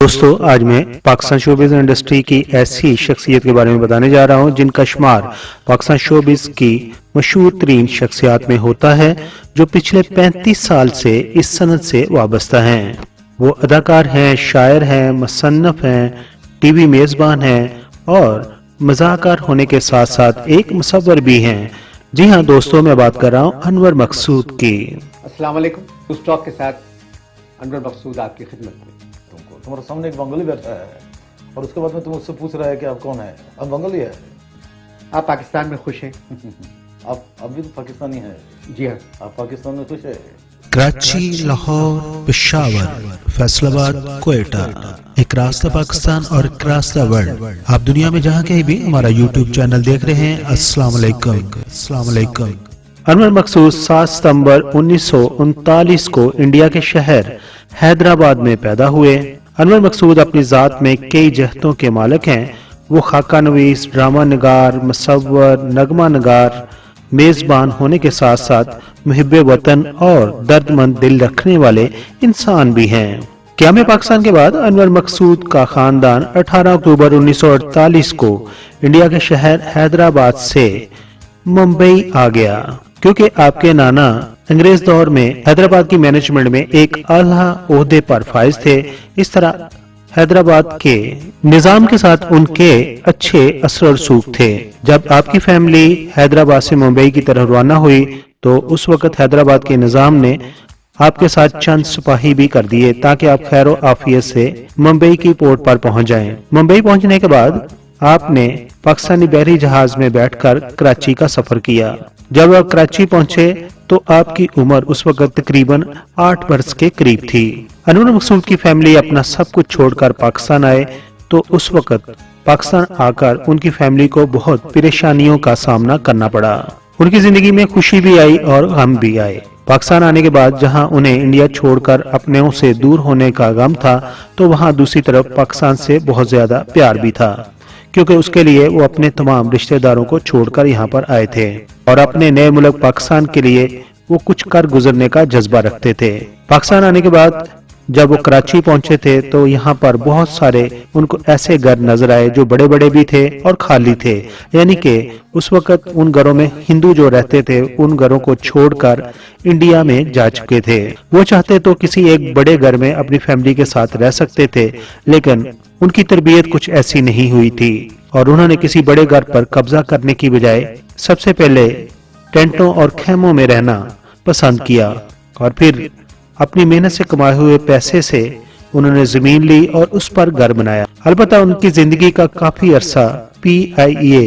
दोस्तों आज मैं पाकिस्तान शोबिज़ इंडस्ट्री की ऐसी शख्सियत के बारे में बताने जा रहा हूं जिनका शुमार पाकिस्तान शोबिज़ की मशहूर तरीन शख्सियात में होता है, जो पिछले 35 साल से इस सनत से वाबस्ता हैं। वो अदाकार हैं, शायर हैं, मुसन्निफ हैं, टीवी मेज़बान हैं और मज़ाहकार होने के साथ साथ एक मुसव्विर भी हैं। जी हाँ दोस्तों, मैं बात कर रहा हूँ अनवर मकसूद की। अस्सलाम वालेकुम। उस टॉक के साथ अनवर मकसूद आपकी खिदमत में। तुम्हारे सामने एक बंगाली बैठा है और उसके बाद में तुम उससे पूछ रहा है कि आप कौन है? आप बंगाली है? आप पाकिस्तान में खुश हैं? आप अभी तो पाकिस्तानी है? जी हाँ। आप पाकिस्तान में खुश है? कराची, लाहौर, पेशावर, फैसलाबाद, कोयटा, एक रास्ता पाकिस्तान और एक रास्ता वर्ल्ड। आप दुनिया में जहाँ कहीं भी हमारा यूट्यूब चैनल देख रहे हैं, अस्सलाम वालेकुम। अस्सलाम वालेकुम। अनवर मकसूद 7 सितंबर 1939 को इंडिया के शहर हैदराबाद में पैदा हुए। अनवर मकसूद अपनी ज़ात में कई जहतों के मालिक हैं। वो खाका नवीस, ड्रामा नगार, मुसव्विर, नगमा नगार, मेज़बान होने के साथ साथ मुहिब्बे वतन और दर्दमंद दिल रखने वाले इंसान भी हैं। क़याम पाकिस्तान के बाद अनवर मकसूद का खानदान 18 अक्टूबर 1948 को इंडिया के शहर हैदराबाद से मुंबई आ गया, क्योंकि आपके नाना अंग्रेज दौर में हैदराबाद की मैनेजमेंट में एक आला ओहदे पर फाइज थे। इस तरह हैदराबाद के निजाम के साथ उनके अच्छे असर और सूख थे। जब आपकी फैमिली हैदराबाद से मुंबई की तरफ रवाना हुई तो उस वक्त हैदराबाद के निजाम ने आपके साथ चंद सिपाही भी कर दिए ताकि आप खैर आफियत से मुंबई की पोर्ट पर पहुंच जाएं। मुंबई पहुंचने के बाद आपने पाकिस्तानी बहरी जहाज में बैठकर कराची का सफर किया। जब आप कराची पहुंचे तो आपकी उम्र उस वक्त तकरीबन 8 वर्ष के करीब थी। अनवर मकसूद की फैमिली अपना सब कुछ छोड़कर पाकिस्तान आए तो उस वक्त पाकिस्तान आकर उनकी फैमिली को बहुत परेशानियों का सामना करना पड़ा। उनकी जिंदगी में खुशी भी आई और गम भी आए। पाकिस्तान आने के बाद जहां उन्हें इंडिया छोड़कर अपनों से दूर होने का गम था, तो वहां दूसरी तरफ पाकिस्तान से बहुत ज्यादा प्यार भी था, क्योंकि उसके लिए वो अपने तमाम रिश्तेदारों को छोड़कर यहाँ पर आए थे और अपने नए मुल्क पाकिस्तान के लिए वो कुछ कर गुजरने का जज्बा रखते थे। पाकिस्तान आने के बाद जब वो कराची पहुंचे थे तो यहाँ पर बहुत सारे उनको ऐसे घर नजर आए जो बड़े बड़े भी थे और खाली थे, यानी कि उस वक्त उन घरों में हिंदू जो रहते थे उन घरों को छोड़कर इंडिया में जा चुके थे। वो चाहते तो किसी एक बड़े घर में अपनी फैमिली के साथ रह सकते थे, लेकिन उनकी तरबियत कुछ ऐसी नहीं हुई थी और उन्होंने किसी बड़े घर पर कब्जा करने की बजाय सबसे पहले टेंटों और खेमों में रहना पसंद किया और फिर अपनी मेहनत से कमाए हुए पैसे से उन्होंने जमीन ली और उस पर घर बनाया। अलबत्ता उनकी जिंदगी का काफी अरसा PIA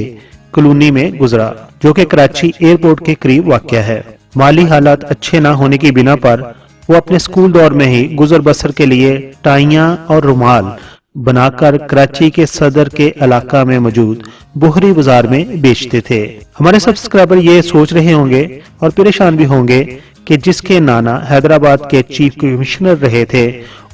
कॉलोनी में गुजरा, जो कि कराची एयरपोर्ट के करीब वाक़या है। माली हालात अच्छे ना होने की बिना पर वो अपने स्कूल दौर में ही गुजर बसर के लिए टाइयां और रुमाल बनाकर कराची के सदर के इलाका में मौजूद बोहरी बाजार में बेचते थे। हमारे सब्सक्राइबर ये सोच रहे होंगे और परेशान भी होंगे कि जिसके नाना हैदराबाद के चीफ कमिश्नर रहे थे,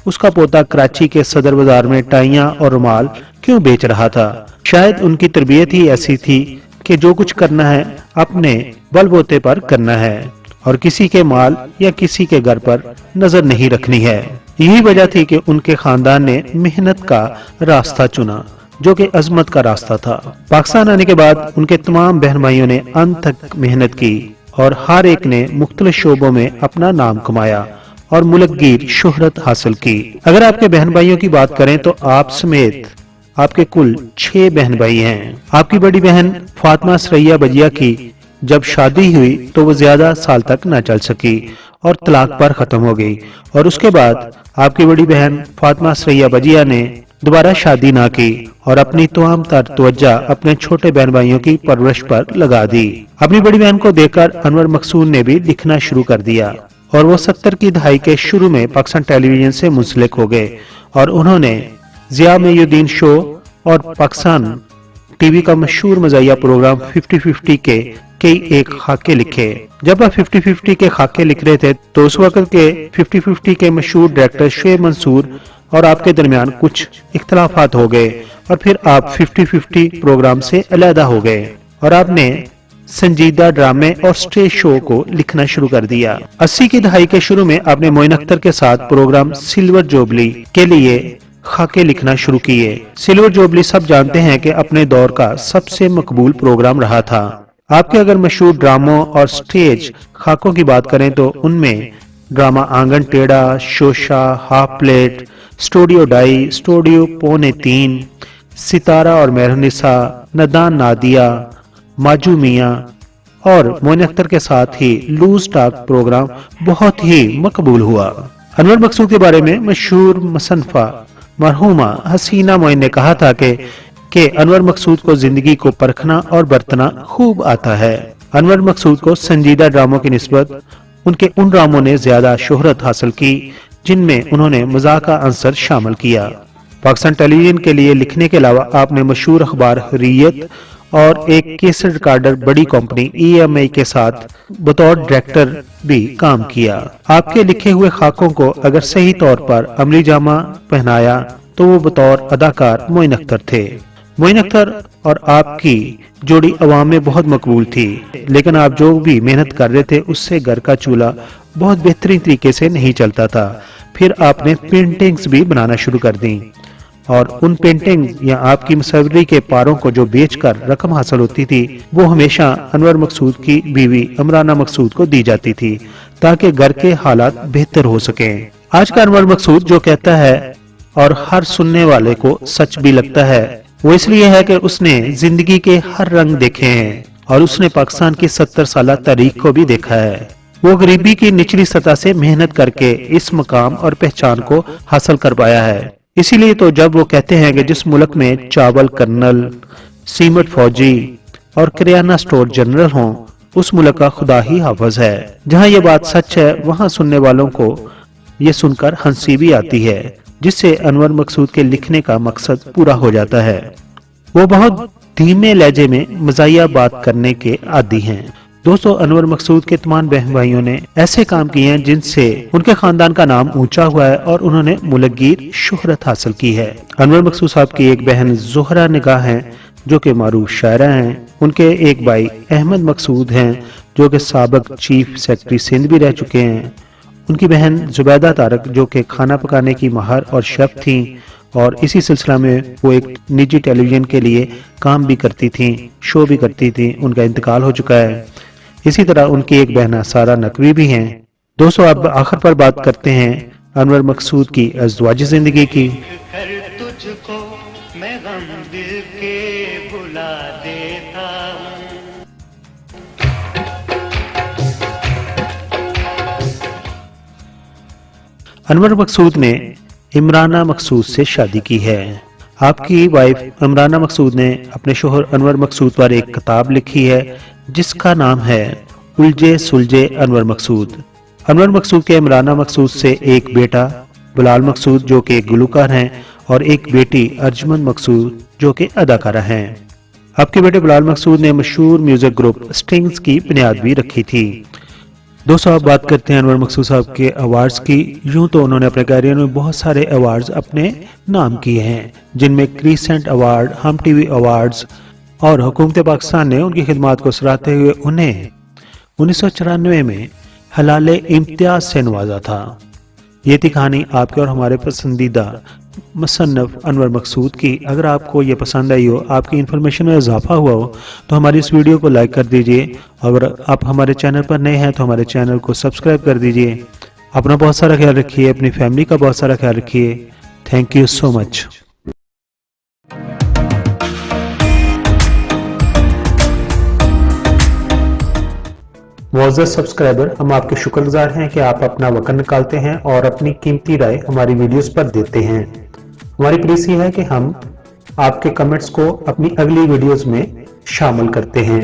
उसका पोता कराची के सदर बाजार में टाइयां और रुमाल क्यों बेच रहा था। शायद उनकी तरबियत ही ऐसी थी कि जो कुछ करना है अपने बलबूते पर करना है और किसी के माल या किसी के घर पर नजर नहीं रखनी है। यही वजह थी कि उनके खानदान ने मेहनत का रास्ता चुना, जो कि अजमत का रास्ता था। पाकिस्तान आने के बाद उनके तमाम बहन भाइयों ने अंत तक मेहनत की और हर एक ने मुख्तलिफ शोबों में अपना नाम कमाया और मुल्कगीर शोहरत हासिल की। अगर आपके बहन भाइयों की बात करें तो आप समेत आपके कुल 6 बहन भाई हैं। आपकी बड़ी बहन फातिमा सरैया बजिया की जब शादी हुई तो वो ज्यादा साल तक न चल सकी और तलाक पर खत्म हो गई और उसके बाद आपकी बड़ी बहन फातिमा सरैया बजिया ने दोबारा शादी ना की और अपनी तमाम तवज्जो अपने छोटे बहन भाइयों की परवरिश पर लगा दी। अपनी बड़ी बहन को देखकर अनवर मकसूद ने भी लिखना शुरू कर दिया और वो 70 की दहाई के शुरू में पाकिस्तान टेलीविजन से मुंसलिक हो गए और उन्होंने जिया मेयुद्दीन शो और पाकिस्तान टीवी का मशहूर मज़ाहिया प्रोग्राम 50-50 के कई एक खाके लिखे। जब आप 50-50 के खाके लिख रहे थे तो उस वक्त के 50-50 के मशहूर डायरेक्टर शुएब मंसूर और आपके दरमियान कुछ इख्तलाफात हो गए और फिर आप 50-50 प्रोग्राम से अलहदा हो गए और आपने संजीदा ड्रामे और स्टेज शो को लिखना शुरू कर दिया। 80 की दहाई के शुरू में आपने मोइन अख्तर के साथ प्रोग्राम सिल्वर जुबली के लिए खाके लिखना शुरू किए। सिल्वर जुबली सब जानते हैं कि अपने दौर का सबसे मकबूल प्रोग्राम रहा था। आपके अगर मशहूर ड्रामों और स्टेज खाकों की बात करें तो उनमें ड्रामा आंगन टेढ़ा, शोशा, हाफ प्लेट, स्टूडियो ढाई, स्टूडियो पौने 3, सितारा और मेहरुनिसा, नदान नादिया, माजू मियां और मोइन अख्तर के साथ ही लूज टॉक प्रोग्राम बहुत ही मकबूल हुआ। अनवर मकसूद के बारे में मशहूर मुसन्निफा मरहुमा हसीना मोइन ने कहा था कि अनवर मकसूद को जिंदगी को परखना और बरतना खूब आता है। अनवर मकसूद को संजीदा ड्रामों की निस्बत उनके उन ड्रामों ने ज्यादा शोहरत हासिल की जिनमें उन्होंने मजाक का अंसर शामिल किया। पाकिस्तान टेलीविजन के लिए लिखने के अलावा आपने मशहूर अखबार हुर्रियत और एक केसेट रिकॉर्डर बड़ी कंपनी EMI के साथ बतौर डायरेक्टर भी काम किया। आपके लिखे हुए खाकों को अगर सही तौर पर अमली जामा पहनाया तो वो बतौर अदाकार मोइन अख्तर थे। मोइन अख्तर और आपकी जोड़ी अवाम में बहुत मकबूल थी, लेकिन आप जो भी मेहनत कर रहे थे उससे घर का चूल्हा बहुत बेहतरीन तरीके से नहीं चलता था। फिर आपने पेंटिंग्स भी बनाना शुरू कर दी और उन पेंटिंग्स या आपकी मुसव्वरी के पारों को जो बेचकर रकम हासिल होती थी वो हमेशा अनवर मकसूद की बीवी इमराना मकसूद को दी जाती थी ताकि घर के हालात बेहतर हो सकें। आज का अनवर मकसूद जो कहता है और हर सुनने वाले को सच भी लगता है वो इसलिए है कि उसने जिंदगी के हर रंग देखे हैं और उसने पाकिस्तान की 70 साल तारीख को भी देखा है। वो गरीबी की निचली सतह से मेहनत करके इस मकाम और पहचान को हासिल कर पाया है। इसीलिए तो जब वो कहते हैं कि जिस मुल्क में चावल कर्नल, सीमेंट फौजी और किराना स्टोर जनरल हों उस मुल्क का खुदा ही हाफिज है। जहाँ ये बात सच है वहाँ सुनने वालों को ये सुनकर हंसी भी आती है, जिससे अनवर मकसूद के लिखने का मकसद पूरा हो जाता है। वो बहुत धीमे लहजे में मज़ाहिया बात करने के आदी हैं। दोस्तों, अनवर मकसूद के तमाम बहन भाइयों ने ऐसे काम किए हैं जिनसे उनके खानदान का नाम ऊंचा हुआ है और उन्होंने मुल्कगीर शोहरत हासिल की है। अनवर मकसूद साहब की एक बहन ज़ोहरा निगाह हैं जो कि मारूफ शायरा हैं। उनके एक भाई अहमद मकसूद हैं जो कि साबिक चीफ सेक्रेटरी सिंध भी रह चुके हैं। उनकी बहन जुबैदा तारक जो कि खाना पकाने की माहर और शेफ थी और इसी सिलसिला में वो एक निजी टेलीविजन के लिए काम भी करती थी, शो भी करती थी। उनका इंतकाल हो चुका है। इसी तरह उनकी एक बहना सारा नकवी भी हैं। दोस्तों, अब आखिर पर बात करते हैं अनवर मकसूद की अज़वाजी जिंदगी की। तुझको मैं गम दिल के भुला देता हूं। अनवर मकसूद ने इमराना मकसूद से शादी की है। आपकी वाइफ इमराना मकसूद ने अपने शोहर अनवर मकसूद पर एक किताब लिखी है जिसका नाम है उलझे सुलझे अनवर मकसूद। अनवर मकसूद के इमराना मकसूद से एक बेटा बिलाल मकसूद जो कि गुलकार हैं और एक बेटी अर्जुमन मकसूद जो कि अदाकारा हैं। आपके बेटे बिलाल मकसूद ने मशहूर म्यूजिक ग्रुप स्टिंग्स की बुनियाद भी रखी थी। दोस्तों, आप बात करते हैं अनवर मकसूद साहब के अवार्ड्स की। यूं तो उन्होंने अपने करियर में बहुत सारे अवार्ड्स अपने नाम किए हैं, जिनमें क्रीसेंट अवार्ड, हम टीवी अवार्ड्स और हुकूमत पाकिस्तान ने उनकी खिदमात को सराहते हुए उन्हें 1994 में हलाले इम्तियाज से नवाजा था। ये थी कहानी आपके और हमारे पसंदीदा मुसन्निफ अनवर मकसूद की। अगर आपको ये पसंद आई हो, आपकी इन्फॉर्मेशन में इजाफा हुआ हो तो हमारी इस वीडियो को लाइक कर दीजिए। अगर आप हमारे चैनल पर नए हैं तो हमारे चैनल को सब्सक्राइब कर दीजिए। अपना बहुत सारा ख्याल रखिए, अपनी फैमिली का बहुत सारा ख्याल रखिए। Thank you so much. मुअज़्ज़ज़ सब्सक्राइबर, हम आपके शुक्रगुजार हैं कि आप अपना वक्त निकालते हैं और अपनी कीमती राय हमारी वीडियोस पर देते हैं। हमारी प्लीज ये है कि हम आपके कमेंट्स को अपनी अगली वीडियोस में शामिल करते हैं।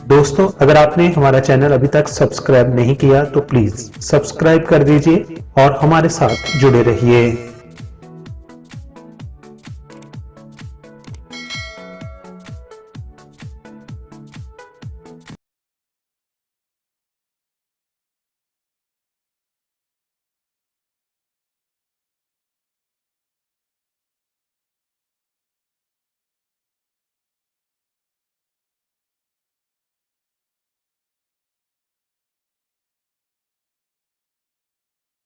दोस्तों, अगर आपने हमारा चैनल अभी तक सब्सक्राइब नहीं किया तो प्लीज सब्सक्राइब कर दीजिए और हमारे साथ जुड़े रहिए।